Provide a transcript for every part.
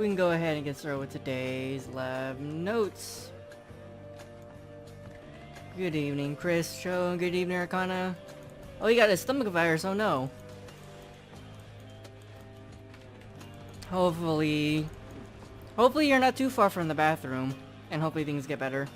we can go ahead and get started with today's lab notes. Good evening, Chris. Show. Good evening, Arcana. Oh, you got a stomach virus. Oh no. Hopefully you're not too far from the bathroom, and hopefully things get better.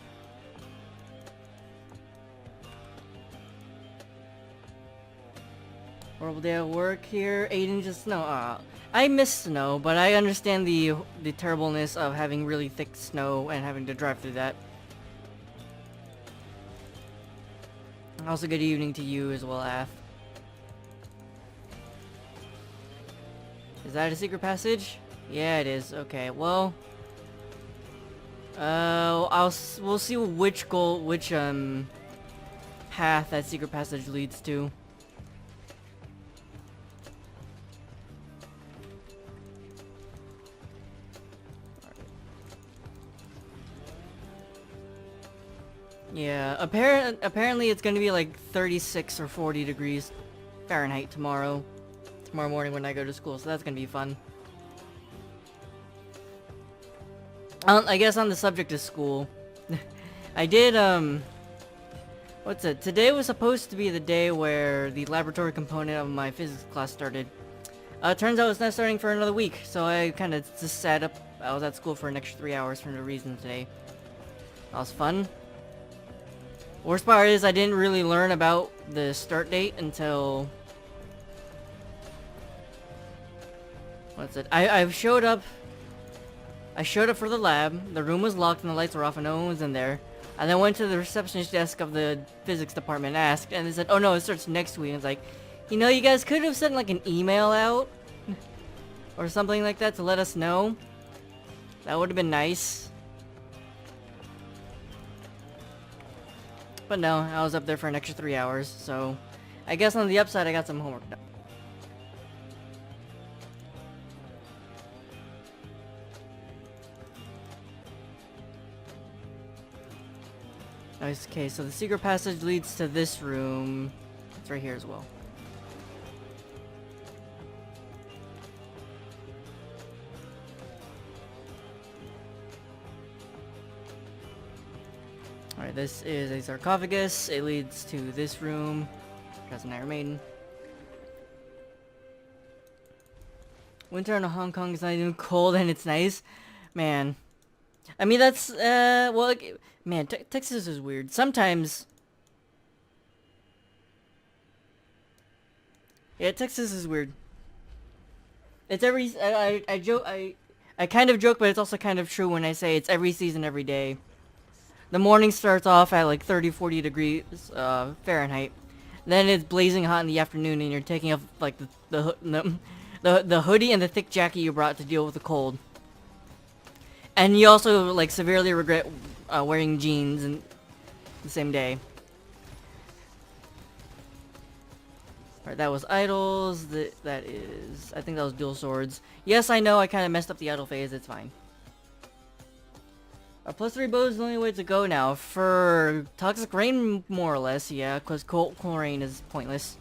Horrible day at work here. 8 inches of snow. I miss snow, but I understand the terribleness of having really thick snow and having to drive through that. Also, good evening to you as well, Af. Is that a secret passage? Yeah, it is. Okay, well, we'll see which path that secret passage leads to. Yeah, apparently it's gonna be like 36 or 40 degrees Fahrenheit tomorrow morning when I go to school, so that's gonna be fun. I guess on the subject of school, I did, today was supposed to be the day where the laboratory component of my physics class started. Turns out it's not starting for another week, so I kind of just sat up. I was at school for an extra 3 hours for no reason today. That was fun. Worst part is I didn't really learn about the start date until... I showed up for the lab, the room was locked and the lights were off and no one was in there. I then went to the receptionist desk of the physics department and asked, and they said, oh no, it starts next week. And it's like, you know, you guys could have sent like an email out or something like that to let us know. That would have been nice. But no, I was up there for an extra 3 hours, so I guess on the upside I got some homework done. Nice, okay, so the secret passage leads to this room. It's right here as well. Alright, this is a sarcophagus. It leads to this room. Has an Iron Maiden. Winter in Hong Kong is not even cold and it's nice. Man. I mean, that's, well, man, Texas is weird. Sometimes... Yeah, Texas is weird. It's every... I joke... I kind of joke, but it's also kind of true when I say it's every season, every day. The morning starts off at like 30-40 degrees Fahrenheit. Then it's blazing hot in the afternoon and you're taking off like the hoodie and the thick jacket you brought to deal with the cold. And you also like severely regret wearing jeans in the same day. Alright, that was idols. That is... I think that was dual swords. Yes, I know I kind of messed up the idol phase. It's fine. +3 bow is the only way to go now. For Toxic Rain, more or less, yeah, because Cold Rain is pointless.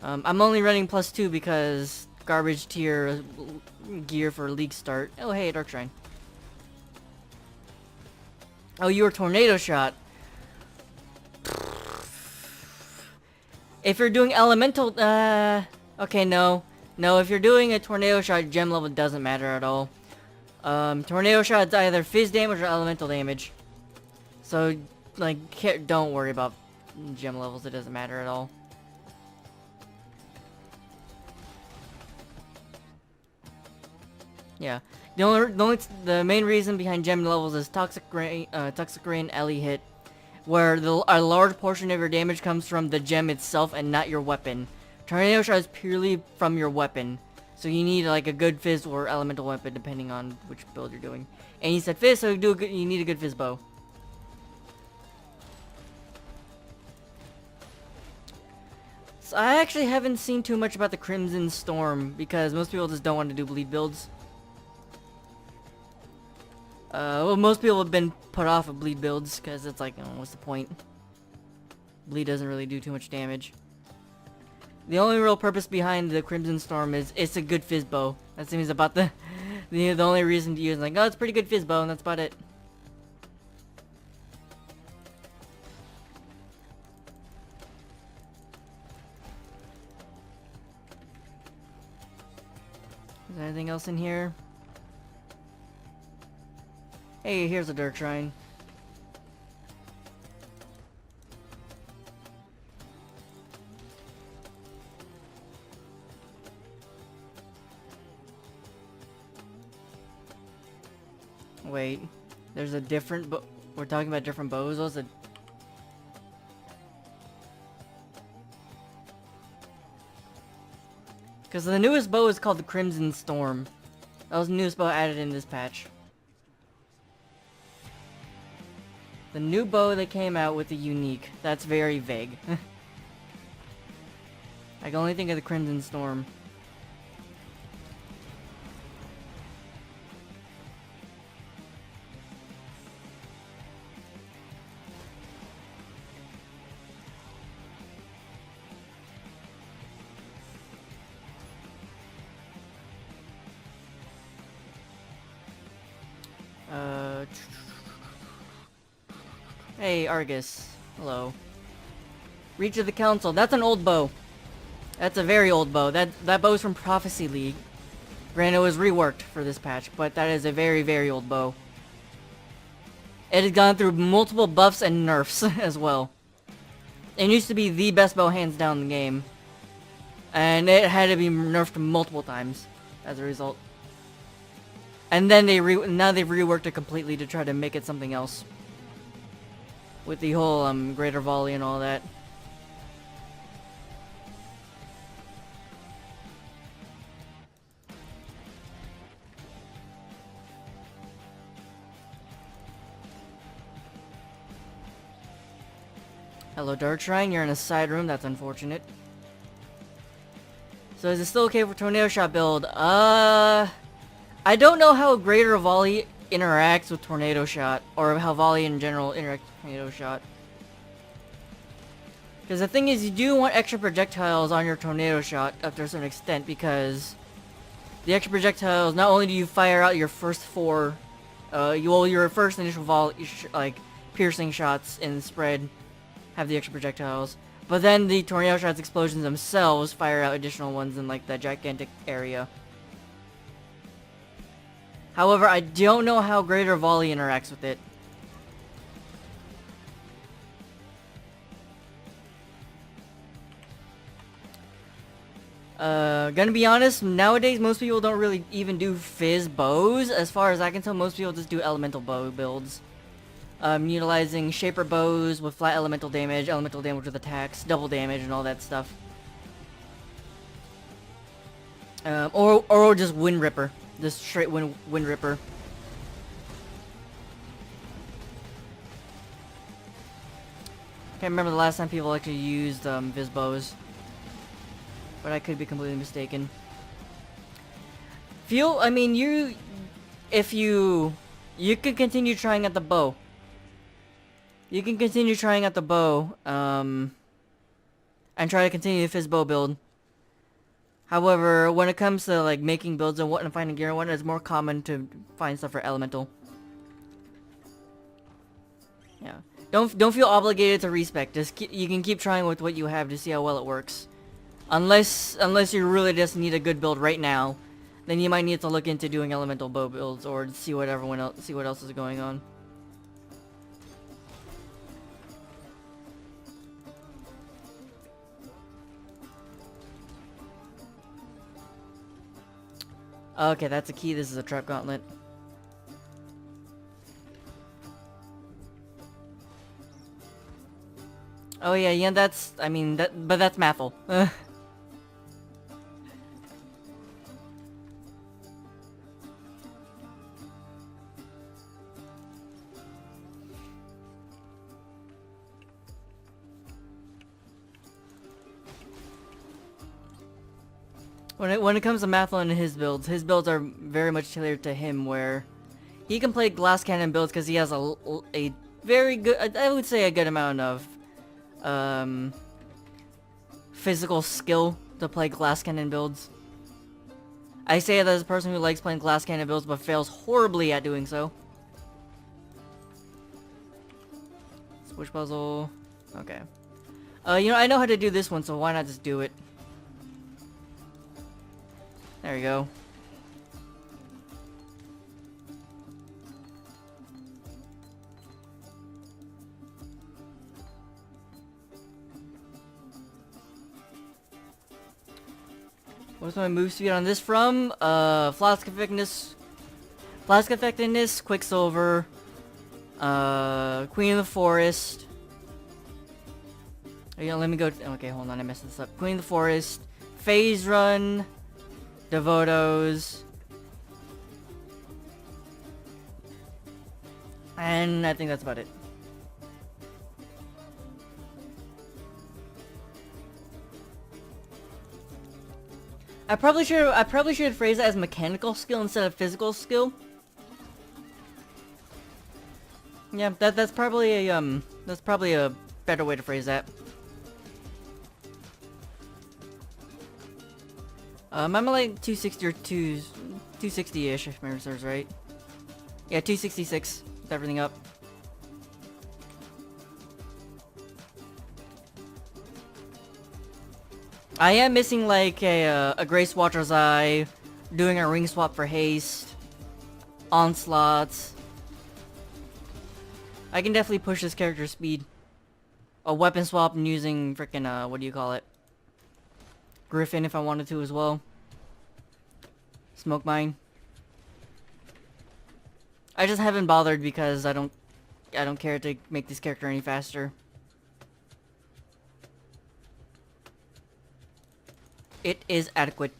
I'm only running +2 because garbage tier gear for league start. Oh, hey, Dark Shrine. Oh, you were Tornado Shot. If you're doing elemental, okay, no. No, if you're doing a Tornado Shot, gem level doesn't matter at all. Tornado Shot's either fizz damage or elemental damage. So, like, don't worry about gem levels, it doesn't matter at all. Yeah. The main reason behind gem levels is Toxic Rain Ellie hit, where a large portion of your damage comes from the gem itself and not your weapon. Tornado Shot is purely from your weapon. So you need like a good fizz or elemental weapon depending on which build you're doing. And you said fizz, so you need a good fizz bow. So I actually haven't seen too much about the Crimson Storm because most people just don't want to do bleed builds. Well, most people have been put off of bleed builds because it's like, oh, what's the point? Bleed doesn't really do too much damage. The only real purpose behind the Crimson Storm is it's a good fizz bow. That seems about the only reason to use. Like, oh, it's a pretty good fizz bow, and that's about it. Is there anything else in here? Hey, here's a dirt shrine. Wait, there's a different bow. We're talking about different bows. Those are... Because the newest bow is called the Crimson Storm. That was the newest bow added in this patch. The new bow that came out with the unique. That's very vague. I can only think of the Crimson Storm. Hey, Argus. Hello. Reach of the Council. That's an old bow. That's a very old bow. That bow's from Prophecy League. Granted, it was reworked for this patch, but that is a very, very old bow. It has gone through multiple buffs and nerfs as well. It used to be the best bow hands down in the game. And it had to be nerfed multiple times as a result. And then now they've reworked it completely to try to make it something else. With the whole greater volley and all that. Hello, Dark Shrine. You're in a side room. That's unfortunate. So is it still okay for Tornado Shot build? I don't know how Greater Volley interacts with Tornado Shot, or how Volley in general interacts with Tornado Shot. Because the thing is, you do want extra projectiles on your Tornado Shot up to a certain extent, because the extra projectiles, not only do you fire out your first four, your first initial volley, like piercing shots in the spread, have the extra projectiles, but then the Tornado Shot's explosions themselves fire out additional ones in like that gigantic area. However, I don't know how Greater Volley interacts with it. Gonna be honest, nowadays most people don't really even do fizz bows. As far as I can tell, most people just do elemental bow builds. Utilizing shaper bows with flat elemental damage with attacks, double damage, and all that stuff. Or just Wind Ripper. Just straight Wind Ripper. Can't remember the last time people actually used Viz bows, but I could be completely mistaken. I mean, you can continue trying at the bow. You can continue trying at the bow, and try to continue the fizz bow build. However, when it comes to like making builds and finding gear and whatnot, it's more common to find stuff for elemental. Yeah, don't feel obligated to respec. You can keep trying with what you have to see how well it works. Unless you really just need a good build right now, then you might need to look into doing elemental bow builds or see what else is going on. Okay, that's a key. This is a trap gauntlet. Oh yeah, but that's Mathel. When it comes to Mathel and his builds are very much tailored to him, where he can play glass cannon builds because he has a very good, I would say a good amount of physical skill to play glass cannon builds. I say that as a person who likes playing glass cannon builds but fails horribly at doing so. Switch puzzle. Okay. You know, I know how to do this one, so why not just do it? There we go. What's my move speed on this from? Flask effectiveness, Quicksilver, Queen of the Forest. Yeah, let me go. Okay, hold on, I messed this up. Queen of the Forest, Phase Run, Devotos, and I think that's about it. I probably should phrase it as mechanical skill instead of physical skill. Yeah, that's probably a better way to phrase that. I'm at like 260 or 260-ish if memory serves right. Yeah, 266 with everything up. I am missing like a Grace Watcher's Eye, doing a ring swap for haste, onslaughts. I can definitely push this character's speed. A weapon swap and using frickin' what do you call it? Griffin if I wanted to as well. Smoke mine. I just haven't bothered because I don't care to make this character any faster. It is adequate.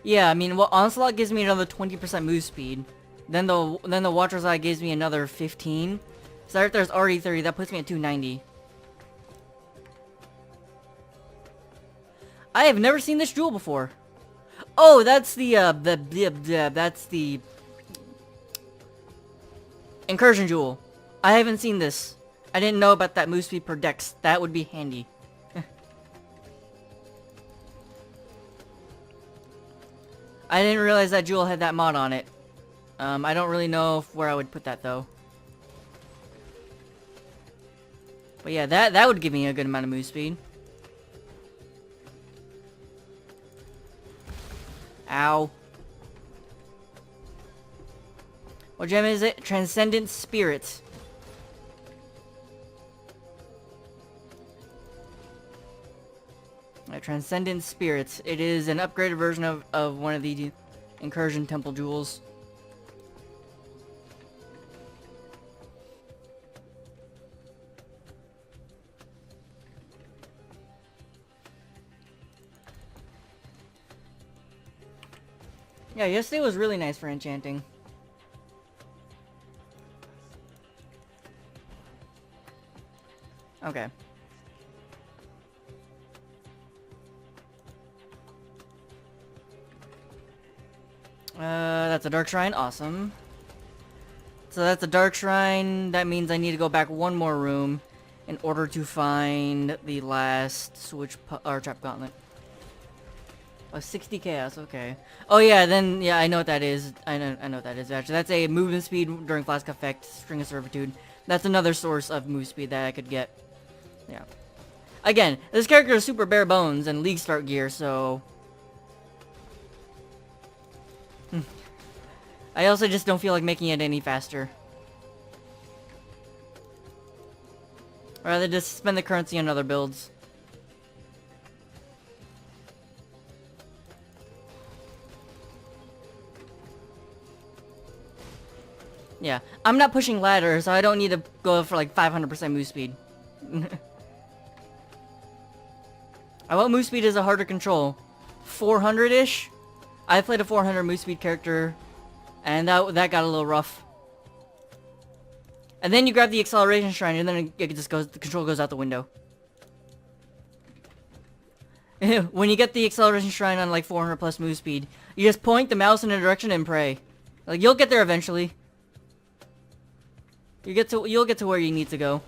Yeah, I mean, well, Onslaught gives me another 20% move speed. Then the Watcher's Eye gives me another 15. So right there's already 30. That puts me at 290. I have never seen this jewel before. Oh, that's the that's the Incursion Jewel. I haven't seen this. I didn't know about that move speed per dex. That would be handy. I didn't realize that jewel had that mod on it. I don't really know where I would put that though. But yeah, that would give me a good amount of move speed. Ow. What gem is it? Transcendent Spirit. Transcendent Spirits. It is an upgraded version of one of the Incursion Temple Jewels. Yeah, yesterday was really nice for enchanting. Okay. That's a Dark Shrine. Awesome. So that's a Dark Shrine. That means I need to go back one more room in order to find the last switch or trap gauntlet. Oh, 60 chaos. Okay. Oh yeah. Then yeah, I know what that is. I know what that is. Actually, that's a movement speed during Flask Effect, String of Servitude. That's another source of move speed that I could get. Yeah. Again, this character is super bare bones and League Start gear, so. I also just don't feel like making it any faster. I'd rather just spend the currency on other builds. Yeah, I'm not pushing ladder, so I don't need to go for like 500% move speed. What move speed is a harder control? 400-ish? I played a 400 move speed character, and that got a little rough. And then you grab the acceleration shrine, and then it just goes. The control goes out the window. When you get the acceleration shrine on like 400 plus move speed, you just point the mouse in a direction and pray. Like you'll get there eventually. You'll get to where you need to go.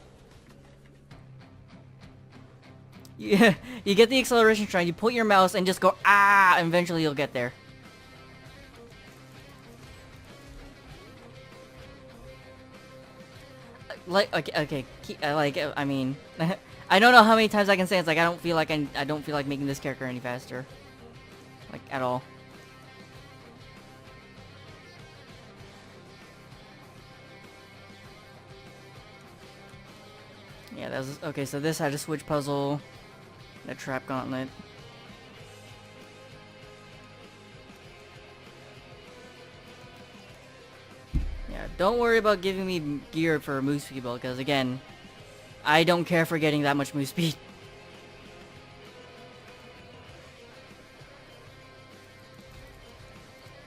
Yeah, you get the acceleration shrine, you point your mouse and just go ah, and eventually you'll get there. Like okay, like I mean, I don't know how many times I can say it's like I don't feel like making this character any faster, like at all. Yeah, that was okay. So this had a switch puzzle, a trap gauntlet. Yeah, don't worry about giving me gear for move speed build, because again, I don't care for getting that much move speed.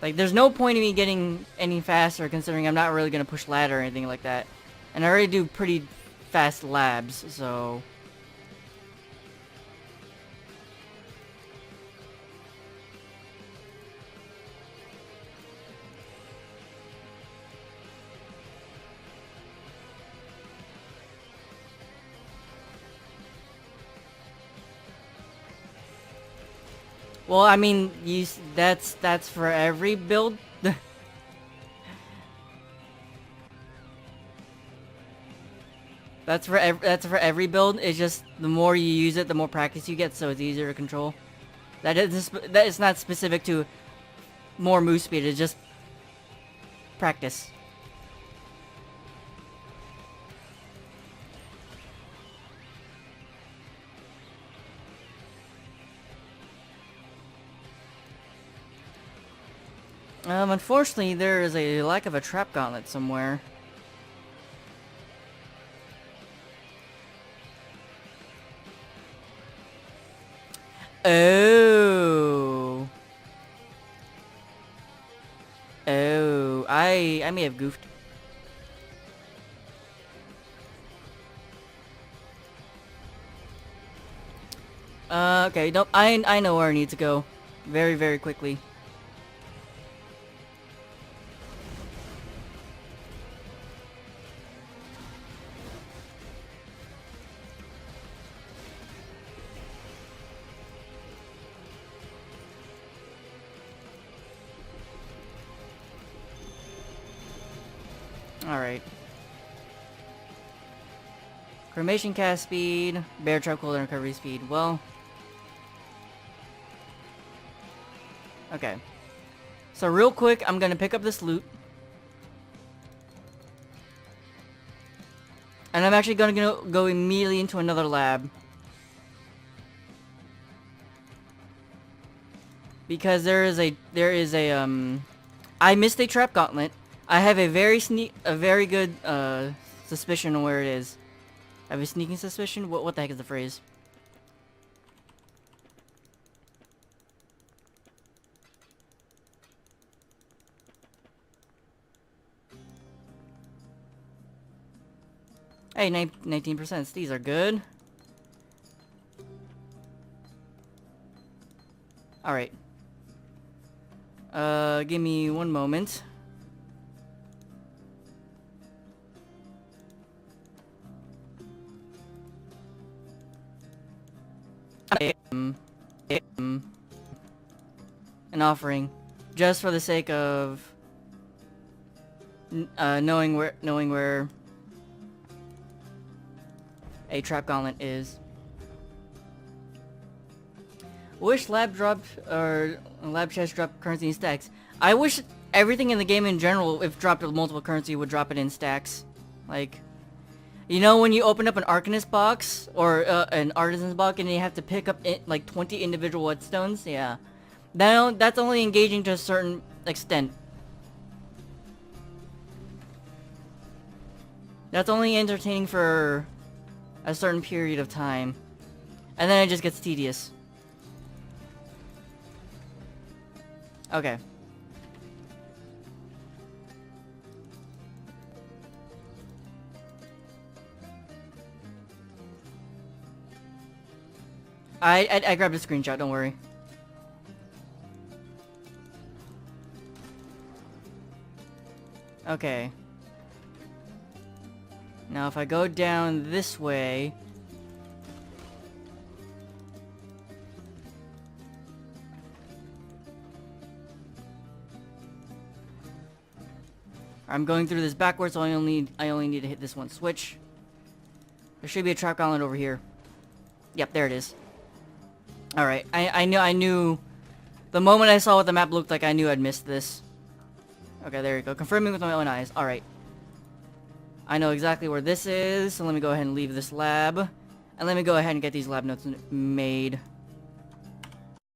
Like, there's no point in me getting any faster, considering I'm not really gonna push ladder or anything like that, and I already do pretty fast labs, so. Well, I mean, that's for every build. That's for every build. It's just the more you use it, the more practice you get, so it's easier to control. That is not specific to more move speed. It's just practice. Unfortunately, there is a lack of a trap gauntlet somewhere. Oh. Oh, I may have goofed. Okay, nope, I know where I need to go. Very, very quickly. Alright. Cremation cast speed, bear trap cooldown recovery speed. Well. Okay. So real quick, I'm gonna pick up this loot. And I'm actually gonna go immediately into another lab. Because there is a I missed a trap gauntlet. I have a very good suspicion on where it is. I have a sneaking suspicion. What the heck is the phrase? Hey, 19%. These are good. All right. Give me one moment. An offering, just for the sake of knowing where a trap gauntlet is. Wish lab dropped or lab chest dropped currency in stacks. I wish everything in the game in general, if dropped with multiple currency, would drop it in stacks. Like, you know, when you open up an Arcanist box or an Artisan's box and you have to pick up like 20 individual whetstones? Yeah. That's only engaging to a certain extent. That's only entertaining for a certain period of time. And then it just gets tedious. Okay. I grabbed a screenshot, don't worry. Okay. Now if I go down this way... I'm going through this backwards, so I only need to hit this one switch. There should be a trap gauntlet over here. Yep, there it is. Alright, I knew... The moment I saw what the map looked like, I knew I'd missed this. Okay, there you go. Confirming with my own eyes. Alright. I know exactly where this is, so let me go ahead and leave this lab. And let me go ahead and get these lab notes made.